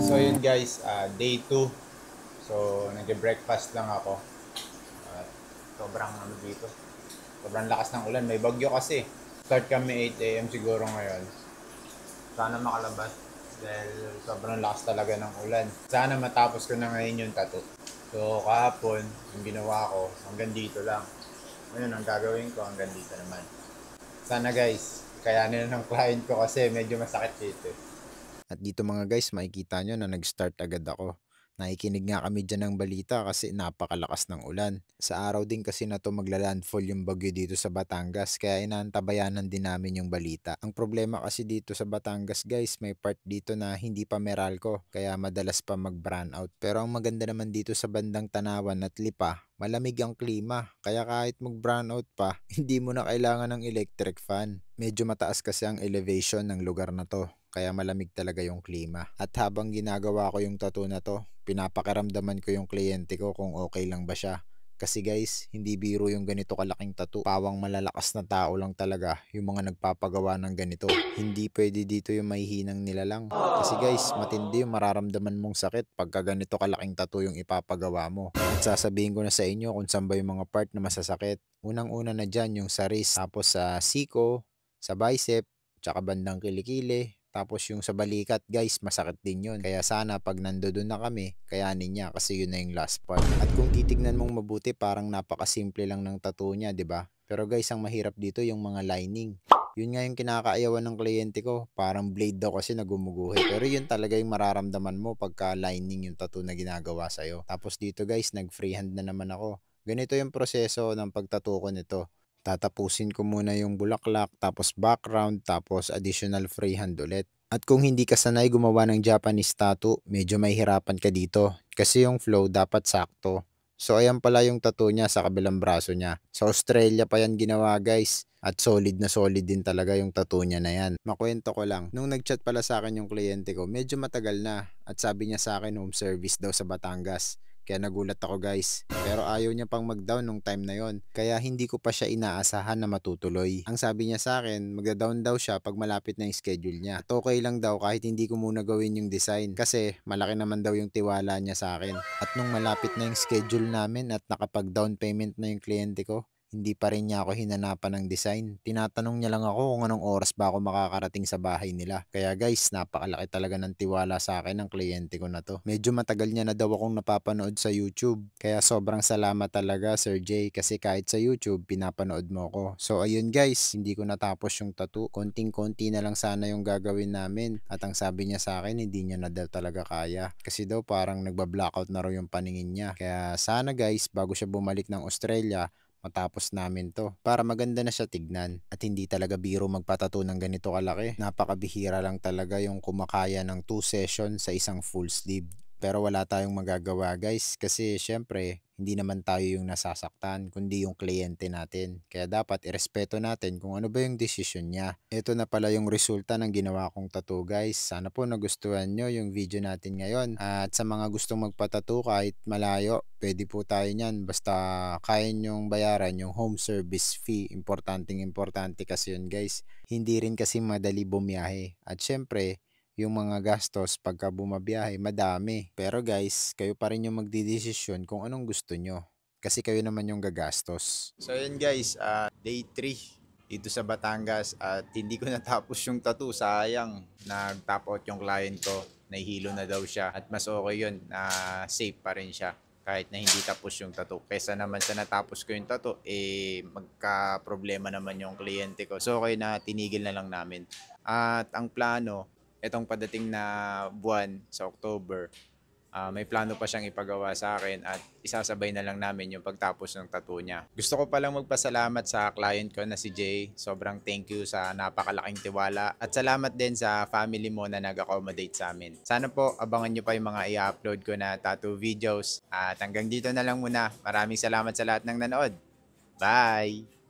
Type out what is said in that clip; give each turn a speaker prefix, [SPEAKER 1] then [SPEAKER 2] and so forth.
[SPEAKER 1] So yun guys, day 2. So nag-breakfast lang ako. At sobrang ano dito. Sobrang lakas ng ulan. May bagyo kasi. Start kami 8 a.m. siguro ngayon. Sana makalabas dahil sobrang lakas talaga ng ulan. Sana matapos ko na ngayon yung tattoo. So kahapon, yung ginawa ko, hanggang dito lang. Ngayon ang gagawin ko hanggang dito naman. Sana guys, kayanin ng client ko kasi medyo masakit dito.
[SPEAKER 2] At dito mga guys, makikita nyo na nag-start agad ako. Nakikinig nga kami dyan ng balita kasi napakalakas ng ulan. Sa araw din kasi na to magla-landfall yung bagyo dito sa Batangas kaya inaantabayanan din namin yung balita. Ang problema kasi dito sa Batangas guys, may part dito na hindi pa Meralco kaya madalas pa mag-brownout. Pero ang maganda naman dito sa bandang Tanawan at Lipa, malamig ang klima. Kaya kahit mag-brownout pa, hindi mo na kailangan ng electric fan. Medyo mataas kasi ang elevation ng lugar na to kaya malamig talaga yung klima. At habang ginagawa ko yung tattoo na to, pinapakiramdaman ko yung kliyente ko kung okay lang ba siya. Kasi guys, hindi biro yung ganito kalaking tattoo. Pawang malalakas na tao lang talaga yung mga nagpapagawa ng ganito. Hindi pwede dito yung mahihinang nilalang. Kasi guys, matindi yung mararamdaman mong sakit pagka ganito kalaking tattoo yung ipapagawa mo. At sasabihin ko na sa inyo kung saan ba yung mga part na masasakit. Unang-una na dyan yung sa wrist, tapos sa siko, sa bicep, tsaka bandang kilikili, tapos yung sa balikat guys, masakit din yun. Kaya sana pag nandoon na kami, kayanin niya kasi yun na yung last part. At kung titignan mong mabuti, parang napakasimple lang ng tattoo niya, 'di ba? Pero guys, ang mahirap dito yung mga lining. Yun nga yung kinakaayawan ng kliyente ko. Parang blade daw kasi na gumuguhit. Pero yun talaga yung mararamdaman mo pagka lining yung tattoo na ginagawa sa'yo. Tapos dito guys, nag-freehand na naman ako. Ganito yung proseso ng pagtattoo ko nito. Tatapusin ko muna yung bulaklak, tapos background, tapos additional freehand ulit. At kung hindi ka sanay gumawa ng Japanese tattoo, medyo mahihirapan ka dito. Kasi yung flow dapat sakto. So ayan pala yung tattoo niya sa kabilang braso niya. Sa Australia pa yan ginawa guys. At solid na solid din talaga yung tattoo niya na yan. Makwento ko lang, nung nagchat pala sa akin yung kliyente ko, medyo matagal na. At sabi niya sa akin home service daw sa Batangas. Kaya nagulat ako guys. Pero ayaw niya pang mag-down nung time na yon. Kaya hindi ko pa siya inaasahan na matutuloy. Ang sabi niya sa akin, magda-down daw siya pag malapit na yung schedule niya. At okay lang daw kahit hindi ko muna gawin yung design. Kasi malaki naman daw yung tiwala niya sa akin. At nung malapit na yung schedule namin at nakapag-down payment na yung kliyente ko, hindi pa rin niya ako hinanapan ng design. Tinatanong niya lang ako kung anong oras ba ako makakarating sa bahay nila. Kaya guys, napakalaki talaga ng tiwala sa akin ng kliyente ko na to. Medyo matagal niya na daw akong napapanood sa YouTube. Kaya sobrang salamat talaga Sir Jay kasi kahit sa YouTube, pinapanood mo ko. So ayun guys, hindi ko natapos yung tattoo. Konting-konti na lang sana yung gagawin namin. At ang sabi niya sa akin, hindi niya na daw talaga kaya. Kasi daw parang nagba-blackout na raw yung paningin niya. Kaya sana guys, bago siya bumalik ng Australia, matapos namin to para maganda na siya tignan at hindi talaga biro magpatato ng ganito kalaki. Napakabihira lang talaga yung kumakaya ng 2 session sa isang full sleeve. Pero wala tayong magagawa guys kasi syempre hindi naman tayo yung nasasaktan kundi yung kliyente natin. Kaya dapat irespeto natin kung ano ba yung desisyon niya. Ito na pala yung resulta ng ginawa kong tattoo guys. Sana po nagustuhan nyo yung video natin ngayon. At sa mga gustong magpatattoo kahit malayo, pwede po tayo niyan. Basta kaya nyong bayaran yung home service fee. Importanteng importante kasi yun guys. Hindi rin kasi madali bumiyahe. At syempre, yung mga gastos pagka bumabiyahe madami. Pero guys, kayo pa rin yung magdidesisyon kung anong gusto nyo. Kasi kayo naman yung gagastos.
[SPEAKER 1] So yun guys, day 3 dito sa Batangas at hindi ko natapos yung tattoo. Sayang, nag-top out yung client ko. Nahihilo na daw siya at mas okay yun na safe pa rin siya kahit na hindi tapos yung tattoo. Kesa naman sa natapos ko yung tattoo, magka-problema naman yung kliyente ko. So okay na tinigil na lang namin. At ang plano, itong padating na buwan sa October, may plano pa siyang ipagawa sa akin at isasabay na lang namin yung pagtapos ng tattoo niya. Gusto ko palang magpasalamat sa client ko na si Jay. Sobrang thank you sa napakalaking tiwala at salamat din sa family mo na nag-accommodate sa amin. Sana po abangan nyo pa yung mga i-upload ko na tattoo videos at hanggang dito na lang muna. Maraming salamat sa lahat ng nanood. Bye!